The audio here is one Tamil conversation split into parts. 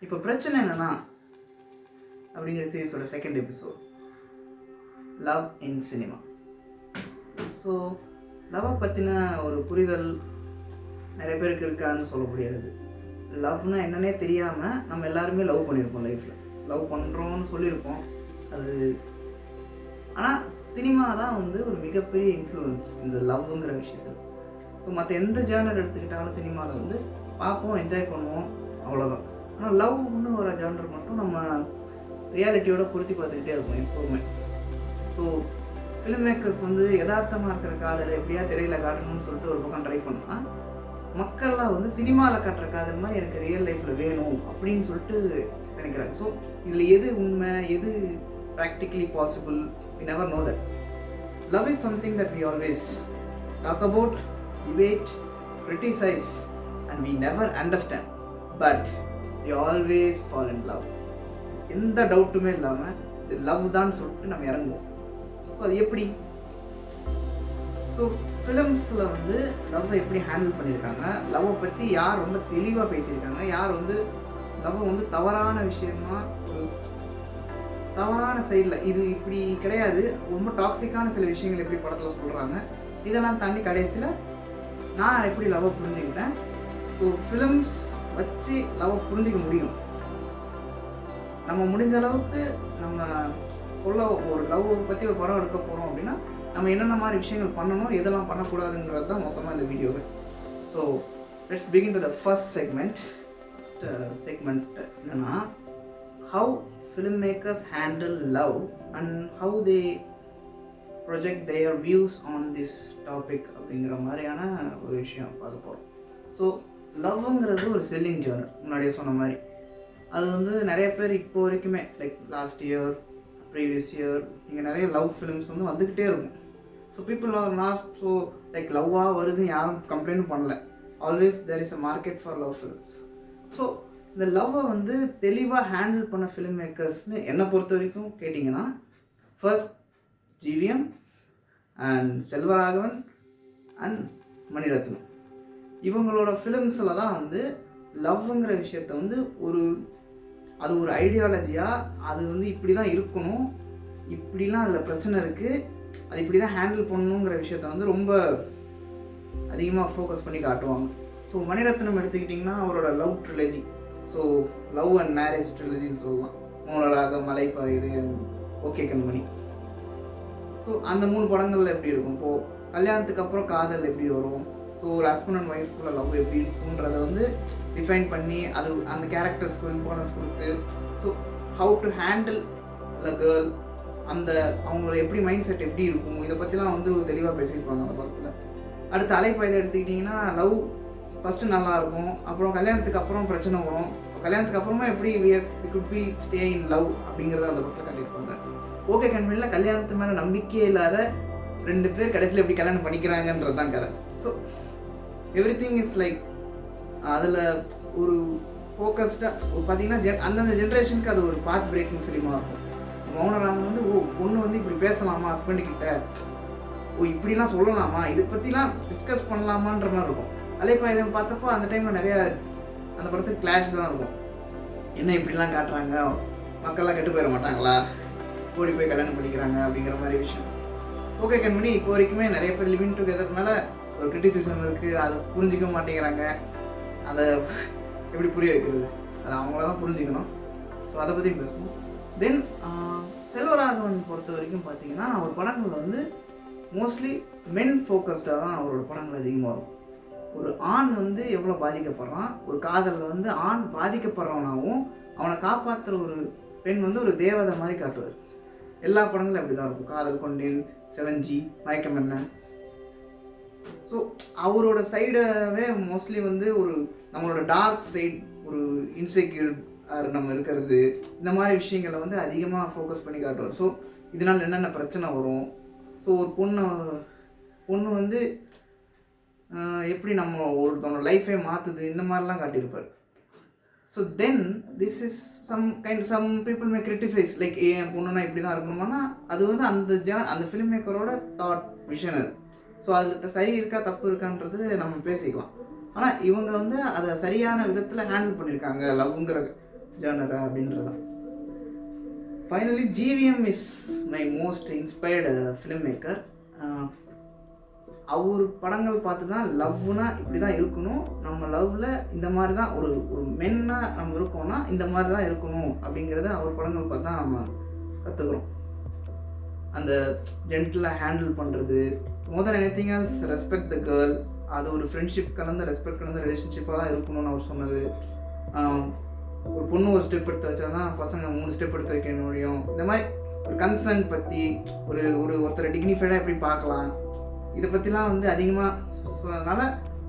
இப்போ பிரச்சனை என்னன்னா அப்படிங்கிற சீரிஸோட second episode, love in cinema. So லவ்வை பற்றின ஒரு புரிதல் நிறைய பேருக்கு இருக்கான்னு சொல்ல முடியாது. லவ்னா என்னன்னே தெரியாமல் நம்ம எல்லாருமே லவ் பண்ணியிருப்போம், லைஃப்பில் லவ் பண்ணுறோன்னு சொல்லியிருப்போம். அது ஆனால் சினிமா தான் வந்து ஒரு மிகப்பெரிய இன்ஃப்ளூயன்ஸ் இந்த லவ்ங்கிற விஷயத்தில். ஸோ மற்ற எந்த ஜேர்னர் எடுத்துக்கிட்டாலும் சினிமாவில் வந்து பார்ப்போம், என்ஜாய் பண்ணுவோம், அவ்வளோதான். ஆனால் லவ்னு ஒரு ஜேர்னர் மட்டும் நம்ம ரியாலிட்டியோட பொருத்தி பார்த்துக்கிட்டே இருப்போம் எப்போவுமே. ஸோ ஃபிலிம் மேக்கர்ஸ் வந்து யதார்த்தமாக இருக்கிற காதலை எப்படியா திரையில் காட்டணும்னு சொல்லிட்டு ஒரு பக்கம் ட்ரை பண்ணால், மக்கள்லாம் வந்து சினிமாவில் காட்டுற காதல் மாதிரி எனக்கு ரியல் லைஃப்பில் வேணும் அப்படின்னு சொல்லிட்டு நினைக்கிறாங்க. ஸோ இதில் எது உண்மை, எது practically possible, we never know that. Love is something that we always talk about, debate, criticize, and we never understand. But we always fall in love. எந்த டவுட்டுமே இல்லாமல் இது லவ் தான் சொல்லிட்டு நம்ம இறங்குவோம். ஸோ அது எப்படி? ஸோ ஃபிலிம்ஸில் வந்து லவ்வை எப்படி ஹேண்டில் பண்ணியிருக்காங்க, லவ்வை பற்றி யார் ரொம்ப தெளிவாக பேசியிருக்காங்க, யார் வந்து லவ்வை வந்து தவறான விஷயமா, ஒரு தவறான சைடில் இது இப்படி கிடையாது, ரொம்ப டாக்ஸிக்கான சில விஷயங்கள் எப்படி படத்தில் சொல்கிறாங்க, இதெல்லாம் தாண்டி கடைசியில் நான் எப்படி லவ்வை புரிஞ்சுக்கிட்டேன். ஸோ ஃபிலிம்ஸ் வச்சு லவ்வை புரிஞ்சிக்க முடியும். நம்ம முடிஞ்ச அளவுக்கு நம்ம சொல்ல, ஒரு லவ் பற்றி ஒரு படம் எடுக்க போகிறோம் அப்படின்னா நம்ம என்னென்ன மாதிரி விஷயங்கள் பண்ணணும், எதெல்லாம் பண்ணக்கூடாதுங்கிறது தான் மொத்தமாக இந்த வீடியோவை. So let's begin to the first segment. என்னென்னா, how filmmakers handle love and how they project their views on this topic அப்படிங்கிற மாதிரியான ஒரு விஷயம் பார்க்க போகிறோம். ஸோ லவ்ங்கிறது ஒரு செல்லிங் ஜேர்னர், முன்னாடியே சொன்ன மாதிரி. அது வந்து நிறைய பேர் இப்போ வரைக்குமே, like last year, previous year, இங்கே நிறைய லவ் ஃபிலிம்ஸ் வந்து வந்துக்கிட்டே இருக்கும். So people are not so like லவ்வாக வருது யாரும் கம்ப்ளைண்ட் பண்ணல. Always there is a market for love films. So இந்த லவ்வை வந்து தெளிவாக ஹேண்டில் பண்ண ஃபிலிம் மேக்கர்ஸ்னு என்னை பொறுத்த வரைக்கும் கேட்டிங்கன்னா, first GVM and Selvaraghavan and Maniratnam, இவங்களோட ஃபிலிம்ஸில் தான் வந்து லவ்ங்கிற விஷயத்த வந்து அது ஒரு ஐடியாலஜியாக, அது வந்து இப்படி தான் இருக்கணும், இப்படிலாம் அதில் பிரச்சனை இருக்குது, அது இப்படி தான் ஹேண்டில் பண்ணணுங்கிற விஷயத்த வந்து ரொம்ப அதிகமாக ஃபோக்கஸ் பண்ணி காட்டுவாங்க. ஸோ மணிரத்னம் எடுத்துக்கிட்டிங்கன்னா அவரோட love trilogy, so love and marriage ட்ரிலஜின்னு சொல்லலாம். மௌனராக, மலைப்பாயுது, ஓகே கண்மணி. ஸோ அந்த 3 படங்களில் எப்படி இருக்கும், இப்போது கல்யாணத்துக்கு அப்புறம் காதல் எப்படி வரும், ஸோ ஒரு ஹஸ்பண்ட் அண்ட் ஒய்ஃப்குள்ள லவ் எப்படி இருக்குன்றதை வந்து டிஃபைன் பண்ணி அது அந்த கேரக்டர்ஸ்க்கு இம்பார்ட்டன்ஸ் கொடுத்து, so how to handle the girl, அந்த அவங்களோட எப்படி மைண்ட் செட் எப்படி இருக்கும், இதை பற்றிலாம் வந்து தெளிவாக பேசியிருப்பாங்க அந்த படத்தில். அடுத்து அலைப்பாயுதை எடுத்துக்கிட்டிங்கன்னா, லவ் ஃபஸ்ட்டு நல்லாயிருக்கும், அப்புறம் கல்யாணத்துக்கு அப்புறம் பிரச்சனை வரும், கல்யாணத்துக்கு அப்புறமா எப்படி we could be stay in love அப்படிங்கிறத அந்த படத்தில் காட்டியிருப்பாங்க. ஓகே கண்மணியில் கல்யாணத்து மேலே நம்பிக்கையே இல்லாத 2 பேர் கடைசியில் எப்படி கல்யாணம் பண்ணிக்கிறாங்கன்றது தான் கதை. So every thing is like அதில் ஒரு ஃபோக்கஸ்டாக பார்த்தீங்கன்னா அந்தந்த ஜென்ரேஷனுக்கு அது ஒரு பார்ட் பிரேக்கிங் ஃபிலிமாக இருக்கும். மௌனராகம் வந்து பொண்ணு வந்து இப்படி பேசலாமா ஹஸ்பண்டுக்கிட்ட, இப்படிலாம் சொல்லலாமா, இதை பற்றிலாம் டிஸ்கஸ் பண்ணலாமான்ற மாதிரி இருக்கும். அலைப்பாயுதம் பார்த்தப்போ அந்த டைமில் நிறையா அந்த படத்துக்கு கிளாஷ் தான் இருக்கும். என்ன இப்படிலாம் காட்டுறாங்க, மக்கள்லாம் கெட்டு போயிட மாட்டாங்களா, ஓடி போய் கல்யாணம் பண்ணிக்கிறாங்க அப்படிங்கிற மாதிரி விஷயம். ஓகே கண்மணி இப்போ வரைக்குமே நிறைய பேர் லிவிங் டுகெதர் மேலே ஒரு கிரிட்டிசிசம் இருக்குது, அதை புரிஞ்சிக்க மாட்டேங்கிறாங்க. அதை எப்படி புரிய வைக்கிறது, அதை அவங்கள தான் புரிஞ்சுக்கணும். ஸோ அதை பற்றியும் பேசுவோம். தென் செல்வராகவன் பொறுத்த வரைக்கும் பார்த்தீங்கன்னா, அவர் படங்களில் வந்து மோஸ்ட்லி மென் ஃபோக்கஸ்டாக தான் அவரோட படங்கள் அதிகமாக இருக்கும். ஒரு ஆண் வந்து எவ்வளோ பாதிக்கப்படுறான், ஒரு காதலில் வந்து ஆண் பாதிக்கப்படுறவனாகவும் அவனை காப்பாற்றுற ஒரு பெண் வந்து ஒரு தேவதை மாதிரி காட்டுவார். எல்லா படங்களும் அப்படி தான் இருக்கும். காதல் கொண்டேன், 7G, மயக்கம் என்ன. ஸோ அவரோட சைடவே மோஸ்ட்லி வந்து ஒரு நம்மளோட டார்க் சைட், ஒரு இன்செக்யூர் நம்ம இருக்கிறது, இந்த மாதிரி விஷயங்களை வந்து அதிகமாக ஃபோக்கஸ் பண்ணி காட்டுவார். ஸோ இதனால் என்னென்ன பிரச்சனை வரும், ஸோ ஒரு பொண்ணு வந்து எப்படி நம்ம ஒருத்தவங்க லைஃபே மாற்றுது, இந்த மாதிரிலாம் காட்டியிருப்பார். So then this is some people may criticise like என் பொண்ணுன்னா இப்படி தான் இருக்கணுமானா, அது வந்து அந்த ஃபிலிம் மேக்கரோட தாட் விஷன் அது. ஸோ அதில் சரி இருக்கா தப்பு இருக்கான்றது நம்ம பேசிக்கலாம். ஆனால் இவங்க வந்து அதை சரியான விதத்தில் ஹேண்டில் பண்ணியிருக்காங்க லவ்ங்கிற ஜானரா அப்படின்றது தான். Finally GVM is my most inspired film maker. அவர் படங்கள் பார்த்து தான் லவ்னா இப்படி தான் இருக்கணும், நம்ம லவ்வில் இந்த மாதிரி தான் ஒரு மென்னாக நம்ம இருக்கோம்னா இந்த மாதிரி தான் இருக்கணும் அப்படிங்கிறத அவர் படங்கள் பார்த்து தான் நம்ம கற்றுக்குறோம். அந்த ஜென்டிலாக ஹேண்டில் பண்ணுறது, more than anything else respect the girl, அது ஒரு ஃப்ரெண்ட்ஷிப் கலந்த ரெஸ்பெக்ட் கலந்த ரிலேஷன்ஷிப்பாக தான் இருக்கணும்னு அவர் சொன்னது. ஒரு பொண்ணு ஒரு ஸ்டெப் எடுத்து வச்சா தான் பசங்க 3 ஸ்டெப் எடுத்து வைக்க முடியும். இந்த மாதிரி ஒரு கன்சர்ன் பற்றி ஒருத்தரை டிக்னிஃபைடாக எப்படி பார்க்கலாம், இதை பற்றிலாம் வந்து அதிகமாக சொன்னதுனால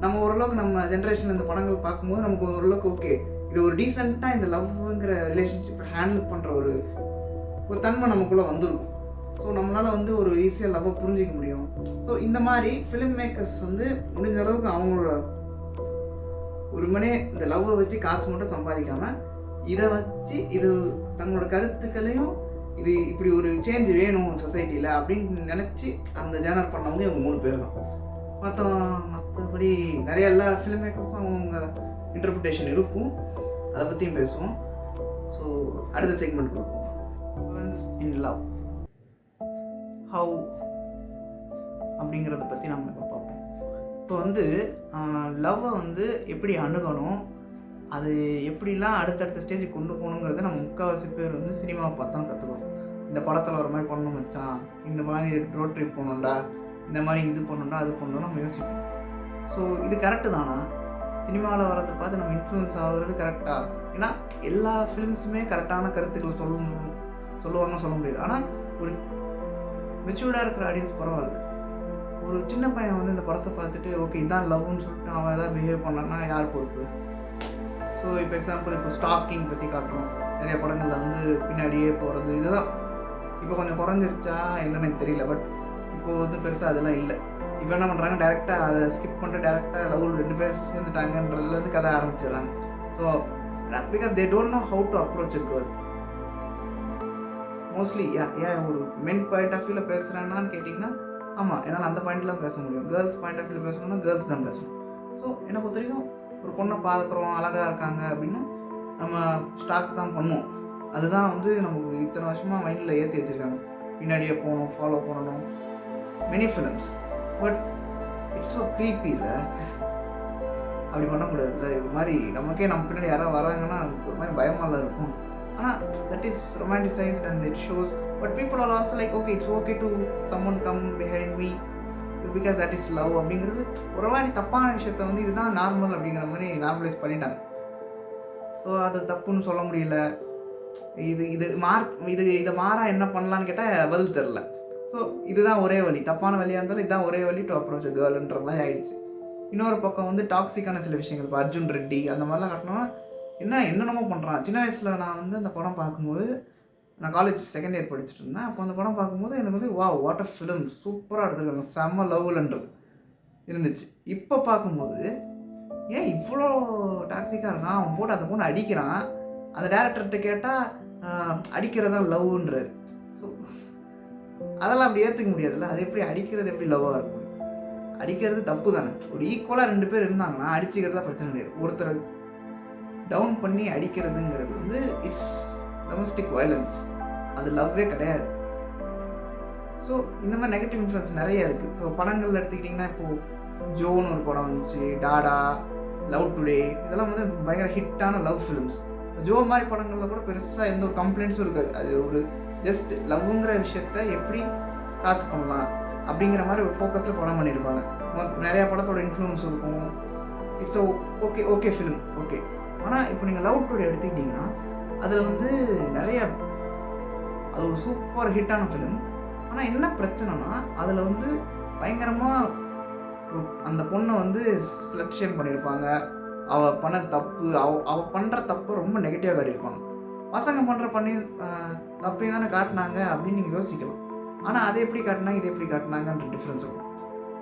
நம்ம ஓரளவுக்கு நம்ம ஜென்ரேஷன் இந்த படங்கள் பார்க்கும்போது நமக்கு ஓரளவுக்கு ஓகே, இது ஒரு டீசெண்டாக இந்த லவ்ங்கிற ரிலேஷன்ஷிப்பை ஹேண்டில் பண்ணுற ஒரு தன்மை நமக்குள்ளே வந்துருக்கும். ஸோ நம்மளால் வந்து ஒரு ஈஸியாக லவ்வை புரிஞ்சிக்க முடியும். ஸோ இந்த மாதிரி ஃபிலிம் மேக்கர்ஸ் வந்து முடிஞ்ச அளவுக்கு அவங்களோட ஒரு மணி இந்த லவ்வை வச்சு காசு மட்டும் சம்பாதிக்காமல் இதை வச்சு இது தங்களோட கருத்துக்களையும் இது இப்படி ஒரு சேஞ்ச் வேணும் சொசைட்டியில் அப்படின்னு நினச்சி அந்த ஜேனர் பண்ணவங்க இவங்க 3 பேர் தான். மற்றபடி நிறைய எல்லா ஃபிலிம் மேக்கர்ஸும் அவங்க இன்டர்பிரிட்டேஷன் இருக்கும், அதை பற்றியும் பேசுவோம். ஸோ அடுத்த செக்மெண்ட் கொடுப்போம், இன் லவ் ஹவு அப்படிங்கிறத பற்றி நம்ம இப்போ பார்ப்போம். இப்போ வந்து லவ்வை வந்து எப்படி அணுகணும், அது எப்படிலாம் அடுத்தடுத்த ஸ்டேஜுக்கு கொண்டு போகணுங்கிறத நம்ம முக்கால்வாசி பேர் வந்து சினிமாவை பார்த்து தான் கற்றுக்குறோம். இந்த படத்தில் ஒரு மாதிரி பண்ணணும் மச்சான், இந்த மாதிரி ரோட் ட்ரிப் போகணுண்டா, இந்த மாதிரி இது பண்ணணுண்டா, அது பண்ணணும் நம்ம யோசிப்போம். ஸோ இது கரெக்டு தானா? சினிமாவில் வரதை பார்த்து நம்ம இன்ஃப்ளூயன்ஸ் ஆகுறது கரெக்டாக? ஏன்னா எல்லா ஃபிலிம்ஸுமே கரெக்டான கருத்துக்களை சொல்லுவாங்க சொல்ல முடியாது. ஆனால் ஒரு மெச்சூர்டாக இருக்கிற ஆடியன்ஸ் பரவாயில்ல. ஒரு சின்ன பையன் வந்து இந்த படத்தை பார்த்துட்டு ஓகே இதான் லவ்னு சொல்லிட்டு அவன் எதாவது பிஹேவ் பண்ணான்னா யார் பொறுப்பு? ஸோ இப்போ எக்ஸாம்பிள் இப்போ ஸ்டாக்கிங் பற்றி காட்டுறோம், நிறைய படங்களில் வந்து பின்னாடியே போகிறது, இதுதான் இப்போ கொஞ்சம் குறைஞ்சிருச்சா என்னன்னு எனக்கு தெரியல. பட் இப்போது வந்து பெருசாக அதெல்லாம் இல்லை. இப்போ என்ன பண்ணுறாங்க, டேரெக்டாக அதை ஸ்கிப் பண்ணிட்டு டேரெக்டாக லவ் 2 பேர் சேர்ந்துட்டாங்கன்றதுலேருந்து கதை ஆரம்பிச்சிடுறாங்க. So because they don't know how to approach a girl. Mostly ஏன் ஒரு மென் பாயிண்ட் ஆஃப் வியூவில் பேசுகிறேன்னான்னு கேட்டிங்கன்னா ஆமாம், என்னால் அந்த பாயிண்ட்லாம் பேச முடியும். கேர்ள்ஸ் பாயிண்ட் ஆஃப் வியூவில் பேசணும்னா கேர்ள்ஸ் தான் பேசணும். ஸோ என்னை பொறுத்த வரைக்கும் ஒரு பொண்ணை பார்க்குறோம், அழகாக இருக்காங்க அப்படின்னா நம்ம ஸ்டாக் தான் பண்ணுவோம். அதுதான் வந்து நமக்கு இத்தனை வருஷமாக மைண்டில் ஏற்றி வச்சுருக்காங்க. பின்னாடியே போகணும், ஃபாலோ பண்ணணும், many films. But it's so creepy இல்லை, அப்படி பண்ணக்கூடாதுல்ல. இது மாதிரி நமக்கே நம்ம பின்னாடி யாராவது வராங்கன்னா நமக்கு ஒரு மாதிரி பயமாலாம் இருக்கும். ஆனால் that is romanticised and it shows. But people are also like okay it's okay to summon come behind me because that is love அப்படிங்கிறது ஒரு மாதிரி தப்பான விஷயத்த வந்து இதுதான் நார்மல் அப்படிங்கிற மாதிரி நார்மலைஸ் பண்ணிட்டாங்க. ஸோ அது தப்புன்னு சொல்ல முடியல. இதை மாறா என்ன பண்ணலான்னு கேட்டால் பதில் தெரில. ஸோ இதுதான் ஒரே வழி, தப்பான வழியாக இருந்தாலும் இதுதான் ஒரே வழி டு அப்ரோச் அ கேர்ள்ன்ற மாதிரி ஆகிடுச்சு. இன்னொரு பக்கம் வந்து டாக்ஸிக்கான சில விஷயங்கள், இப்போ அர்ஜுன் ரெட்டி அந்த மாதிரிலாம் காட்டினோன்னா என்னென்னமோ பண்ணுறான். சின்ன வயசில் நான் வந்து அந்த படம் பார்க்கும்போது, நான் காலேஜ் செகண்ட் இயர் படிச்சுட்டு இருந்தேன். அப்போ அந்த படம் பார்க்கும்போது எனக்கு வந்து வாட் அ ஃபிலிம், சூப்பராக எடுத்துருக்காங்க, செம்ம லவ்லன்றது இருந்துச்சு. இப்போ பார்க்கும்போது ஏன் இவ்வளோ டாக்ஸிக்காக இருக்கான், அவன் போட்டு அந்த பொண்ணு அடிக்கிறான், அந்த டேரக்டர்கிட்ட கேட்டால் அடிக்கிறதா லவ்ன்றாரு. ஸோ அதெல்லாம் அப்படி ஏற்றுக்க முடியாதுல்ல. அது எப்படி அடிக்கிறது எப்படி லவ்வாக இருக்கும்? அடிக்கிறது தப்பு தானே. ஒரு ஈக்குவலாக 2 பேர் இருந்தாங்கன்னா அடிச்சுக்கிறதுலாம் பிரச்சனை கிடையாது. ஒருத்தர் டவுன் பண்ணி அடிக்கிறதுங்கிறது வந்து இட்ஸ் டொமஸ்டிக் வயலன்ஸ், அது லவ்வே கிடையாது. ஸோ இந்த மாதிரி நெகட்டிவ் இன்ஃப்ளூயன்ஸ் நிறைய இருக்குது. இப்போ படங்கள் எடுத்துக்கிட்டிங்கன்னா இப்போது ஜோன்னு ஒரு படம் வந்துச்சு, டாடா, லவ் டுடே, இதெல்லாம் வந்து பயங்கர ஹிட்டான லவ் ஃபிலிம்ஸ். ஜோ மாதிரி படங்களில் கூட பெருசாக எந்த ஒரு கம்ப்ளைண்ட்ஸும் இருக்காது. அது ஒரு ஜஸ்ட் லவ்ங்கிற விஷயத்த எப்படி காசு பண்ணலாம் அப்படிங்கிற மாதிரி ஒரு ஃபோக்கஸில் படம் பண்ணியிருப்பாங்க. நிறையா படத்தோட இன்ஃப்ளூயன்ஸ் இருக்கும். It's okay film okay. ஆனால் இப்போ நீங்கள் லவ் டுடே எடுத்துக்கிட்டிங்கன்னா அதில் வந்து நிறைய, அது ஒரு சூப்பர் ஹிட்டான ஃபிலிம். ஆனால் என்ன பிரச்சனைனா அதில் வந்து பயங்கரமாக அந்த பொண்ணை வந்து ஸ்லட் ஷேம் பண்ணியிருப்பாங்க. அவள் பண்ண தப்பு, அவள் பண்ணுற தப்பை ரொம்ப நெகட்டிவாக காட்டியிருப்பாங்க. பசங்க பண்ணுற தப்பையும் தானே காட்டினாங்க அப்படின்னு நீங்கள் யோசிக்கலாம். ஆனால் அதை எப்படி காட்டினாங்க, இதை எப்படி காட்டினாங்கன்ற டிஃப்ரென்ஸ் இருக்கும்.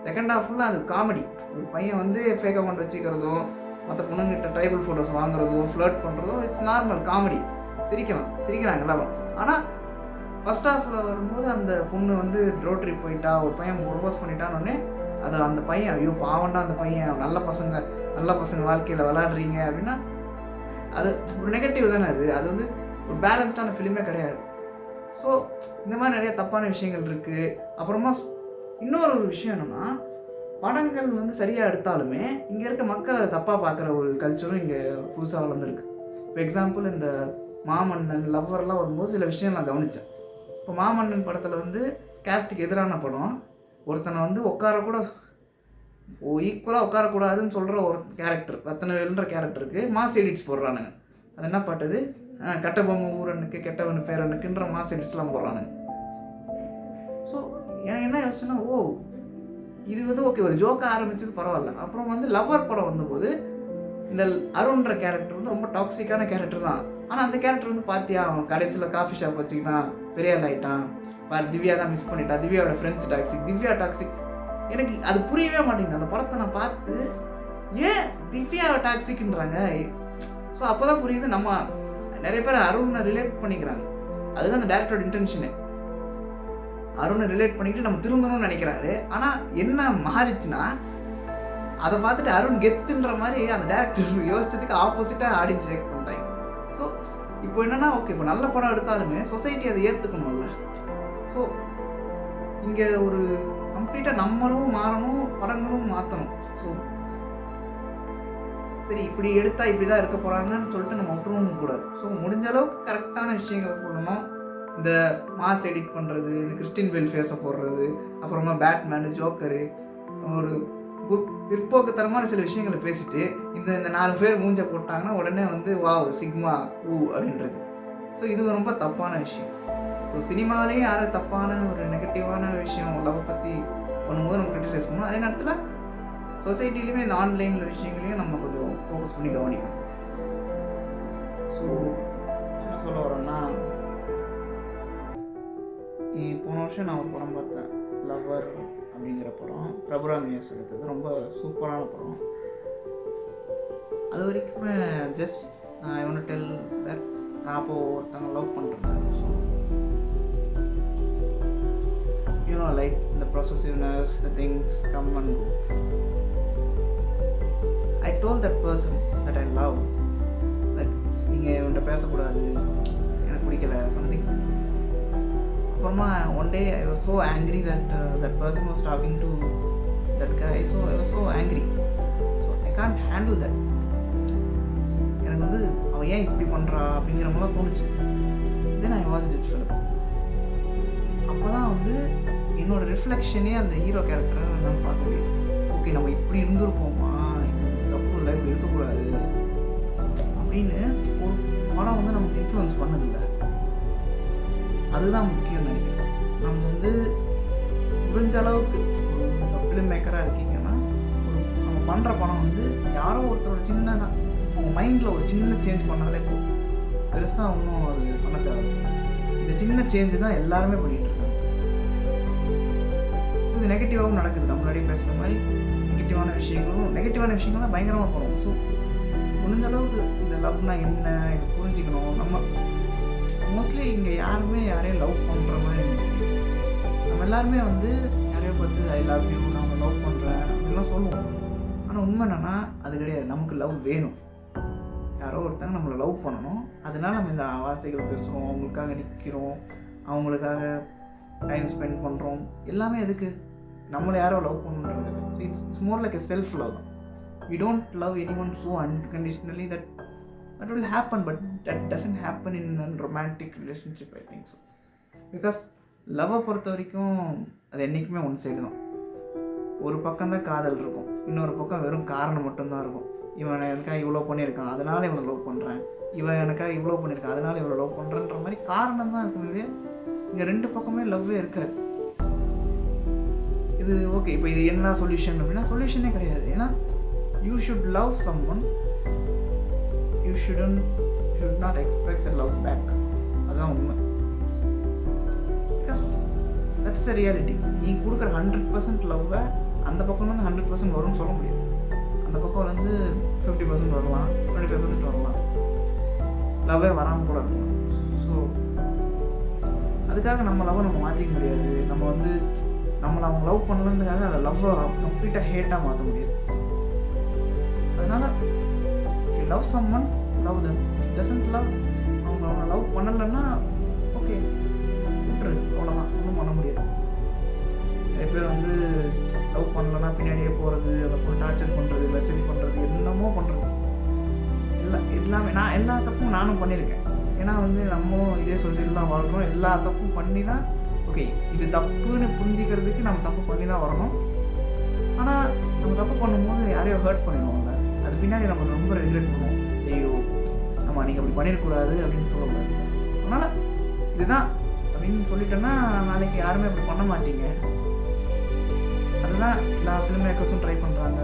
செகண்ட் ஹாஃபில் அது காமெடி. ஒரு பையன் வந்து ஃபேக் அக்கௌண்ட் வச்சுக்கிறதோ, மற்ற பொண்ணுங்கிட்ட ட்ரைபல் ஃபோட்டோஸ் வாங்குறதோ, ஃப்ளர்ட் பண்ணுறதோ, இட்ஸ் நார்மல் காமெடி, சிரிக்கிறாங்க எல்லாரும். ஆனால் ஃபஸ்ட் ஹாஃபில் வரும்போது அந்த பொண்ணு வந்து ரோட் ட்ரிப் போயிட்டா, ஒரு பையன் ப்ரொபோஸ் பண்ணிட்டான்னு அது அந்த பையன் ஐயோ பாவண்டா அந்த பையன், நல்ல பசங்க வாழ்க்கையில் விளாடுறீங்க அப்படின்னா அது ஒரு நெகட்டிவ் தானே. அது வந்து ஒரு பேலன்ஸ்டான ஃபிலிமே கிடையாது. ஸோ இந்த மாதிரி நிறைய தப்பான விஷயங்கள் இருக்குது. அப்புறமா இன்னொரு விஷயம் என்னென்னா, படங்கள் வந்து சரியாக எடுத்தாலுமே இங்கே இருக்க மக்கள் அதை தப்பாக பார்க்குற ஒரு கல்ச்சரும் இங்கே புதுசாக வளர்ந்துருக்கு. இப்போ எக்ஸாம்பிள் இந்த மாமன்னன், லவ்வர்லாம் வரும்போது சில விஷயம் நான் கவனித்தேன். இப்போ மாமன்னன் படத்தில் வந்து கேஸ்ட்டுக்கு எதிரான படம், ஒருத்தனை வந்து உட்காரக்கூட ஈக்குவலாக உட்காரக்கூடாதுன்னு சொல்கிற ஒரு கேரக்டர், ரத்னவேலுன்ற கேரக்டருக்கு மாஸ் எடிட்ஸ் போடுறானுங்க. அது என்ன பாட்டுது, கட்ட பொம்மை ஊரனுக்கு கெட்டவனு பேரனுக்குன்ற மாஸ் எடிட்ஸ்லாம் போடுறானுங்க. ஸோ எனக்கு என்ன யோசனை, இது வந்து ஓகே ஒரு ஜோக்காக ஆரம்பிச்சது பரவாயில்ல. அப்புறம் வந்து லவ்வர் படம் வந்தபோது இந்த அருண்ன்ற கேரக்டர் வந்து ரொம்ப டாக்ஸிக்கான கேரக்டர் தான். ஆனால் அந்த கேரக்டர் வந்து பார்த்தியா, அவன் கடைசியில் காஃபி ஷாப் வச்சுக்கிட்டான், பெரிய ஆள் ஆகிட்டான், திவ்யா தான் மிஸ் பண்ணிட்டான், திவ்யாவோட ஃப்ரெண்ட்ஸ் டாக்ஸிக், திவ்யா டாக்ஸிக். எனக்கு அது புரியவே மாட்டேங்குது. அந்த படத்தை நான் பார்த்து ஏன் திவ்யாவை டாக்ஸிக்ன்றாங்க. ஸோ அப்போ தான் புரியுது, நம்ம நிறைய பேர் அருணை ரிலேட் பண்ணிக்கிறாங்க. அதுதான் அந்த டேரக்டரோட இன்டென்ஷனு. அருணை ரிலேட் பண்ணிக்கிட்டு நம்ம திருந்தணும்னு நினைக்கிறாரு. ஆனால் என்ன மாறிச்சுன்னா, அதை பார்த்துட்டு அருண் கெத்துன்ற மாதிரி அந்த டேரக்டர் யோசிச்சதுக்கு ஆப்போசிட்டாக ஆடியன்ஸ் ரியாக்ட் பண்ணுறாங்க. ஸோ இப்போ என்னென்னா, ஓகே இப்போ நல்ல படம் எடுத்தாலுமே சொசைட்டி அதை ஏற்றுக்கணும்ல. ஸோ இங்கே ஒரு கம்ப்ளீட்டாக நம்மளும் மாறணும், படங்களும் மாற்றணும். ஸோ சரி இப்படி எடுத்தால் இப்படி தான் இருக்க போகிறாங்கன்னு சொல்லிட்டு நம்ம விட்டுருவும் கூடாது. ஸோ முடிஞ்ச அளவுக்கு கரெக்டான விஷயங்களை போடணும். இந்த மாஸ் எடிட் பண்ணுறது, இந்த கிறிஸ்டின் பெல் ஃபேஸை போடுறது, அப்புறமா பேட்மேனு, ஜோக்கரு, ஒரு பிற்போக்குத்தனமான சில விஷயங்களை பேசிட்டு இந்த 4 பேர் மூஞ்ச போட்டாங்கன்னா உடனே வந்து வாவ் சிக்மா அப்படின்றது. ஸோ இது ரொம்ப தப்பான விஷயம். ஸோ சினிமாலேயும் யாரும் தப்பான ஒரு நெகட்டிவான விஷயம் லவ் பற்றி பண்ணும்போது நம்ம கிரிட்டிசைஸ் பண்ணணும். அதே நேரத்தில் சொசைட்டிலையுமே இந்த ஆன்லைனில் விஷயங்களையும் நம்ம கொஞ்சம் ஃபோக்கஸ் பண்ணி கவனிக்கணும். ஸோ என்ன சொல்ல வரோன்னா, போன வருஷம் நான் ஒரு படம் பார்த்தேன், லவ்வர் அப்படிங்கிற படம். பிரபுராமியஸ் எடுத்தது, ரொம்ப சூப்பரான படம். அது வரைக்குமே just I want to tell that நான் அப்போது ஒருத்தங்க லவ் பண்ணுறேன். ஸோ யூனோ லைக் இந்த possessiveness, the things come and go. I told that person that I love, like நீங்கள் இவன்கிட்ட பேசக்கூடாது, எனக்கு பிடிக்கல, சம்திங். அப்புறமா one day I was so angry that person was talking to that guy. So I was so angry. So I can't handle that. எனக்கு வந்து அவன் ஏன் இப்படி பண்ணுறா அப்படிங்கிற மாதிரிலாம் தோணுச்சு. தென் ஐ வாட்ச்ட் இட் ஃபிலிம். அப்போ தான் வந்து என்னோடய ரிஃப்ளெக்ஷனே அந்த ஹீரோ கேரக்டரை நான் பார்க்க முடியும். ஓகே நம்ம இப்படி இருந்திருக்கோமா, இது தப்பு இல்லை, இப்படி இருக்கக்கூடாது அப்படின்னு ஒரு படம் வந்து நமக்கு இன்ஃப்ளூயன்ஸ் பண்ணதில்லை. அதுதான் முக்கியம் நினைக்கிறேன். நம்ம வந்து முடிஞ்ச அளவுக்கு ஒரு ஃபிலிம் மேக்கராக இருக்கீங்கன்னா, நம்ம பண்ணுற படம் வந்து யாரோ ஒருத்தரோட சின்னதாக உங்கள் மைண்டில் ஒரு சின்ன சேஞ்ச் பண்ணாலே போதும். பெருசாக ஒன்றும் அது பண்ண தேவை. இந்த சின்ன சேஞ்சு தான் எல்லாருமே பண்ணிகிட்ருக்காங்க. இது நெகட்டிவாகவும் நடக்குது. நம்ம முன்னாடியே பேசுகிற மாதிரி நெகட்டிவான விஷயங்கள் தான் பயங்கரமாக போகும். ஸோ முடிஞ்ச அளவுக்கு இந்த லவ்னா என்ன, இது புரிஞ்சுக்கணும். நம்ம மோஸ்ட்லி இங்கே யாருமே யாரையும் லவ் பண்ணுற மாதிரி, நம்ம எல்லாருமே வந்து யாரையோ பார்த்து ஐ லவ் யூ, நான் லவ் பண்ணுறேன் அப்படின்லாம் சொல்லுவோம். ஆனால் உண்மை என்னன்னா அது கிடையாது. நமக்கு லவ் வேணும். யாரோ ஒருத்தங்க நம்மளை லவ் பண்ணணும். அதனால நம்ம இந்த வார்த்தைகள் பேசுகிறோம், அவங்களுக்காக நிற்கிறோம், அவங்களுக்காக டைம் ஸ்பெண்ட் பண்ணுறோம். எல்லாமே எதுக்கு? நம்மளை யாரோ லவ் பண்ணுன்றது. It's more like a self love தான். We don't love anyone so unconditionally that will happen, but that doesn't happen in a romantic relationship, I think so. Because லவ்வை பொறுத்த வரைக்கும் அது என்றைக்குமே ஒன் சைடு தான். ஒரு பக்கம் தான் காதல் இருக்கும், இன்னொரு பக்கம் வெறும் காரணம் மட்டும்தான் இருக்கும். இவன் எனக்காக இவ்வளோ பண்ணியிருக்கான் அதனால் இவனை லவ் பண்ணுறேன், இவன் எனக்காக இவ்வளோ பண்ணியிருக்கான் அதனால் இவ்வளோ லவ் பண்ணுறேன்ற மாதிரி காரணம் தான் இருக்கும். இங்கே 2 பக்கமே லவ்வே இருக்காது. இது ஓகே, இப்போ இது என்ன சொல்யூஷன் அப்படின்னா சொல்யூஷனே கிடையாது. ஏன்னா you should love someone, you should not expect the love back. அதான் உண்மை. Because that's the reality. நீ கொடுக்குற 100% லவ்வை அந்த பக்கம் வந்து 100% வரும்னு சொல்ல முடியாது. அந்த பக்கம் வந்து 50% வரலாம், 25% வரலாம், லவ்வே வராமல் கூட இருக்கலாம். ஸோ அதுக்காக நம்ம லவ்வை நம்ம மாற்றிக்க முடியாது. நம்ம வந்து நம்மளை அவங்க லவ் பண்ணலன்றதுக்காக அதை லவ்வை கம்ப்ளீட்டாக ஹேட்டாக மாற்ற முடியாது. அதனால் if you love someone, love them. Doesn't love, அவங்க அவனை லவ் பண்ணலைன்னா ஓகே விட்டுரு, அவ்வளோதான், ஒன்றும் பண்ண முடியாது. நிறைய பேர் வந்து லவ் பண்ணலன்னா பின்னாடியே போகிறது, அதை போய் டார்ச்சர் பண்ணுறது, மெசேஜ் பண்ணுறது, என்னமோ பண்ணுறது. எல்லாமே நான் எல்லா தப்பும் நானும் பண்ணியிருக்கேன். ஏன்னா வந்து நம்ம இதே சொசைட்டியில் தான் வாழ்கிறோம். எல்லா தப்பும் பண்ணி தான் ஓகே இது தப்புன்னு புரிஞ்சிக்கிறதுக்கு நம்ம தப்பு பண்ணி தான் வரணும். ஆனால் நம்ம தப்பு பண்ணும்போது யாரையோ ஹர்ட் பண்ணிடுவோம்ல, அது பின்னாடி நம்ம ரொம்ப ரெகுலேட் பண்ணுவோம். ஐயோ நம்ம நீங்கள் அப்படி பண்ணிடக்கூடாது அப்படின்னு சொல்லக்கூடாது. அதனால் இதுதான் அப்படின்னு சொல்லிட்டோன்னா நாளைக்கு யாருமே அப்படி பண்ண மாட்டீங்க. அதுதான் எல்லா ஃபிலிம் மேக்கர்ஸும் ட்ரை பண்ணுறாங்க.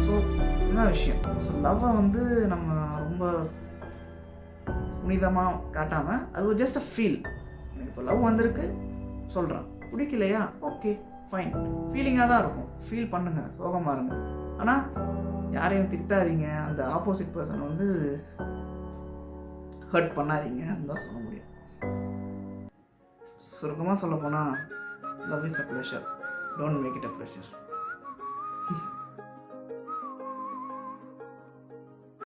ஸோ இதுதான் விஷயம். ஸோ லவ்வை வந்து நம்ம ரொம்ப புனிதமாக காட்டாமல் அது ஒரு ஜஸ்ட் அ ஃபீல். எனக்கு இப்போ லவ் வந்திருக்கு சொல்கிறேன், பிடிக்கலையா ஓகே ஃபைன், ஃபீலிங்காக தான் இருக்கும், ஃபீல் பண்ணுங்கள், சோகமாக இருங்க. ஆனால் யாரையும் திட்டாதீங்க, அந்த ஆப்போசிட் பர்சன் வந்து ஹர்ட் பண்ணாதீங்க, அதுதான் சொல்ல முடியும். சுருக்கமாக சொல்ல போனால் love is a pleasure, don't make it a pleasure.